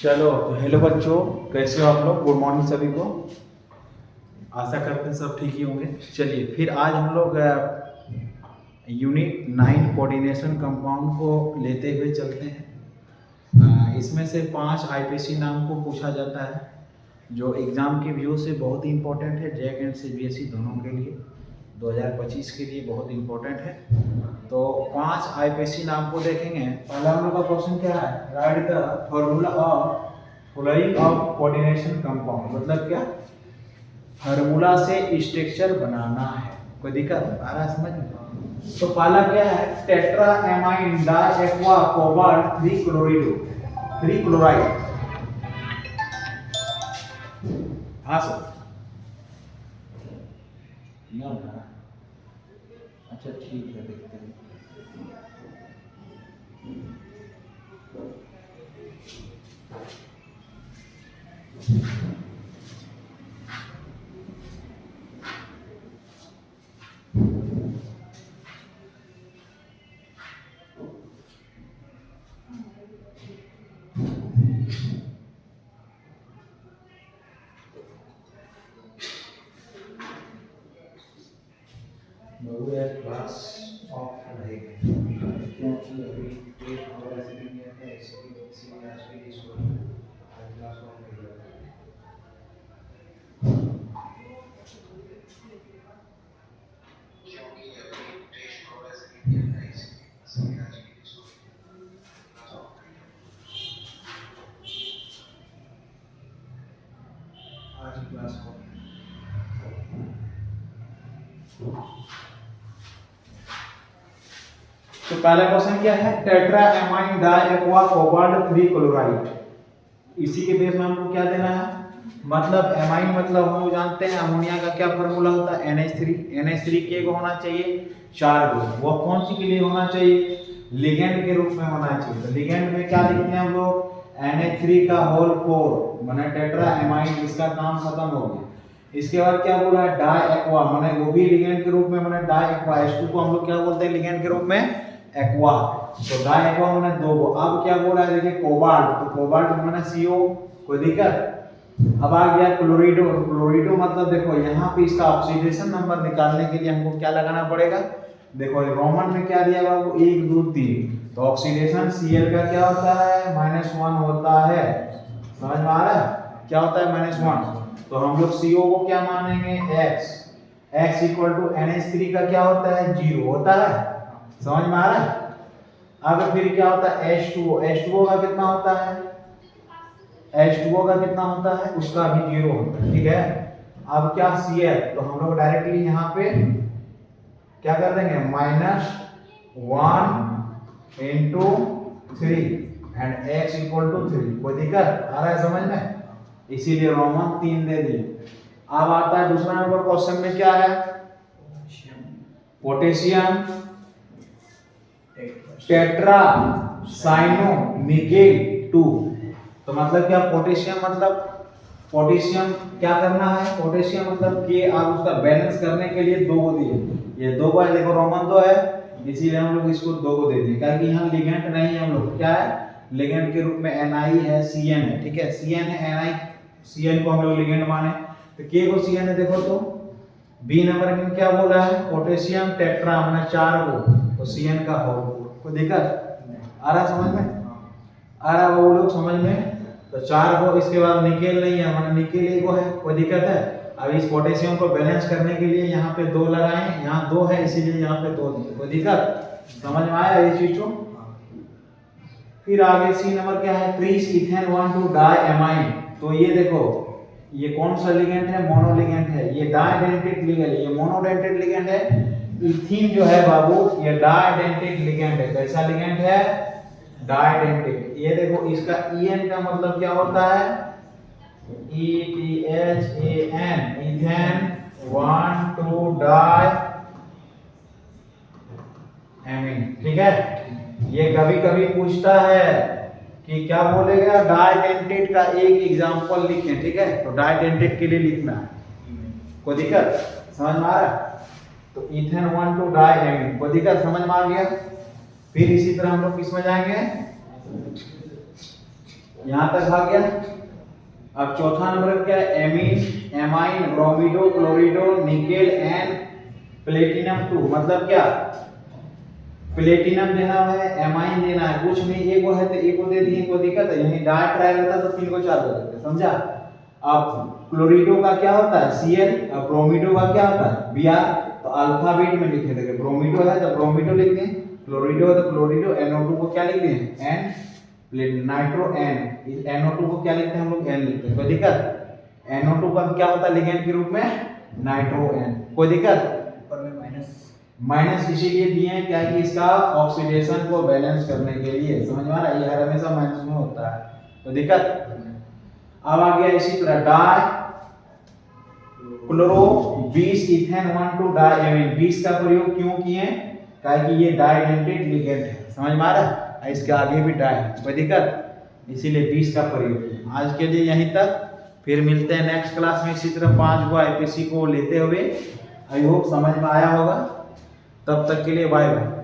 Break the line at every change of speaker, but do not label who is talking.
चलो तो हेलो बच्चों, कैसे हो आप लोग। गुड मॉर्निंग सभी को। आशा करते हैं सब ठीक ही होंगे। चलिए फिर आज हम लोग यूनिट 9 कोऑर्डिनेशन कंपाउंड को लेते हुए चलते हैं। इसमें से 5 आईपीसी नाम को पूछा जाता है, जो एग्ज़ाम के व्यू से बहुत ही इम्पोर्टेंट है। जैक एंड सीबीएसई दोनों के लिए 2025 के लिए बहुत इम्पोर्टेंट है। तो 5 आईपीसी नाम को देखेंगे। पहला हम लोग का क्वेश्चन क्या है, write the formula of following of coordination compound. मतलब क्या, फार्मूला से स्ट्रक्चर बनाना है। कोई दिक्कत आ रहा है समझ में? तो पहला क्या है, tetra ammine di aqua cobalt 3 chloride. हाँ सर, अच्छा ठीक है, देखते हैं। क्लास ऑफ रहेगा क्योंकि अभी टेस्ट वगैरह से नहीं आता है, इसलिए आज के लिए क्लास ऑफ रहेगा। आज क्लास ऑफ। तो पहला क्वेश्चन क्या है, tetra ammine di aqua cobalt 3 chloride. इसी के बेस में हमको क्या देना है, मतलब एमाइन मतलब हम लोग जानते हैं अमोनिया का क्या फार्मूला होता है, NH3। NH3 के को होना चाहिए 4 गुण। वो कौन सी के लिए होना चाहिए, लिगेंड के रूप में होना चाहिए। तो लिगेंड में क्या लिखते हैं हम लोग, NH3 का होल 4 माने टेट्रा एमाइन, इसका काम खत्म हो गया। इसके बाद क्या बोला है, डाई एक्वा माने वो भी लिगेंड के रूप में, माने डाई एक्वा H2 को हम लोग क्या बोलते हैं लिगेंड के रूप में, एक्वा। तो डाई एक्वा माने 2। अब क्या बोला है, देखिए कोबाल्ट, तो कोबाल्ट माने CO। कोई दिक्कत? अब आ गया क्लोरिडो। क्लोरिडो मतलब देखो यहाँ पे इसका ऑक्सीडेशन नंबर निकालने के लिए हमको क्या लगाना पड़ेगा, देखो रोमन में क्या दिया बाबू, 1 2 3। तो ऑक्सीडेशन Cl का क्या होता है, -1 होता है। समझ में आ रहा है, क्या होता है -1। तो हम लोग CO को क्या मानेंगे, X। X equal to NH3 का क्या होता है, 0 होता है। समझ में आ रहा है। अब फिर क्या होता है H2O। H2O का कितना होता है, H2O का कितना होता है, उसका भी 0 होता है। ठीक है। अब क्या Cl, तो हम लोग डायरेक्टली यहाँ पे क्या कर देंगे, -1 into 3 and X equal to 3। कोई दिक्कत आ रहा है समझ में, इसीलिए रोमन 3 दे दिए। अब आता है दूसरा नंबर क्वेश्चन में क्या है, पोटेशियम टेट्रा साइनो निकेल 2। तो मतलब क्या, पोटेशियम मतलब पोटेशियम क्या करना है, पोटेशियम मतलब कि आप उसका बैलेंस करने के लिए 2 को दिए। ये 2 बार देखो रोमन 2 है, इसीलिए हम लोग इसको 2 को दे दिए, क्योंकि यहाँ लिगेंड नहीं है। हम लोग क्या है, लिगेंड के रूप में Ni है, Cn है। ठीक है, Cn है, Ni Cn को हम लोग लिगेंड माने। तो K को Cn है। देखो तो बी नंबर में क्या बोला है, पोटेशियम टेट्रा माने 4 को, तो Cn का होल। कोई दिक्कत आ रहा समझ में, आ रहा वो लोग समझ में। तो 4 को, इसके बाद निकेल नहीं है माने निकेल 1 है। कोई दिक्कत है। अब इस पोटेशियम को बैलेंस करने के लिए यहाँ पे 2 लगाएं, यहाँ 2 है इसीलिए यहाँ पे 2 दिए। कोई दिक्कत समझ में आया ये चीज को। फिर आगे सी नंबर क्या है, ट्रीस इथेन 1 2 डाई एमाइन। तो ये देखो, ये कौन सा लिगेंड है, मोनोलिगेंड है। ये डाइडेंटिक लिगेंड है, ये मोनोडेंटेड लिगेंड है। इथीन जो है बाबू, ये डाइडेंटिक लिगेंड है। कैसा लिगेंड है, डाइडेंटिक। ये देखो इसका En का मतलब क्या होता है, ETHAN, इथेन 1 2 डाई एमीन। ठीक है, ये कभी कभी पूछता है कि क्या बोलेगा, डाइडेंटेट का एक एग्जांपल लिखें। ठीक है, तो डाइडेंटेट के लिए लिखना है। कोई दिक्कत समझ में आ रहा है। तो इथेन 1 2 डाई एमीन, कोई दिक्कत समझ में आ गया। फिर इसी तरह हम लोग किस में जाएंगे, यहाँ तक आ गया। अब चौथा नंबर क्या है, amine, amine, bromido, chlorido, nickel and platinum 2। मतलब क्या, प्लेटिनम देना है, एमाइन देना है, कुछ नहीं, एक वो है तो एक को दे दिए, कोई दिक्कत है? यही डाई ट्राई रहता तो 3 को 4 को देते, समझा। अब क्लोरिडो का क्या होता है, Cl, अब ब्रोमीडो का क्या होता है, Br। तो अल्फाबेट में लिखे थे, ब्रोमीडो है तो ब्रोमीडो लिख दें, क्लोरिडो है तो क्लोरिडो, NO2 को क्या लिख दें, N, नाइट्रो N, NO2 को क्या लिखते हैं हम लोग, N लिखते हैं, कोई दिक्कत? NO2 का क्या होता है लिगेंड के रूप में, नाइट्रो N, कोई दिक्कत?
ऊपर में
माइनस इसीलिए दिए हैं क्या कि इसका ऑक्सीडेशन को बैलेंस करने के लिए, समझ में आ रहा है, ये हर हमेशा माइनस में होता है, तो दिक्कत। अब आ गया इसी तरह डाई क्लोरो 20 इथेन 1,2 डाइएमीन। 20 का प्रयोग क्यों किए, क्या कि ये डाइडेंटेड लिगेंड है, समझ में आ रहा है, इसके आगे भी डाई है, कोई दिक्कत, इसीलिए 20 का प्रयोग किए। आज के लिए यहीं तक, फिर मिलते हैं नेक्स्ट क्लास में इसी तरह 5 गो आईपीसी को लेते हुए। आई होप समझ में आया होगा, तब तक के लिए बाय बाय।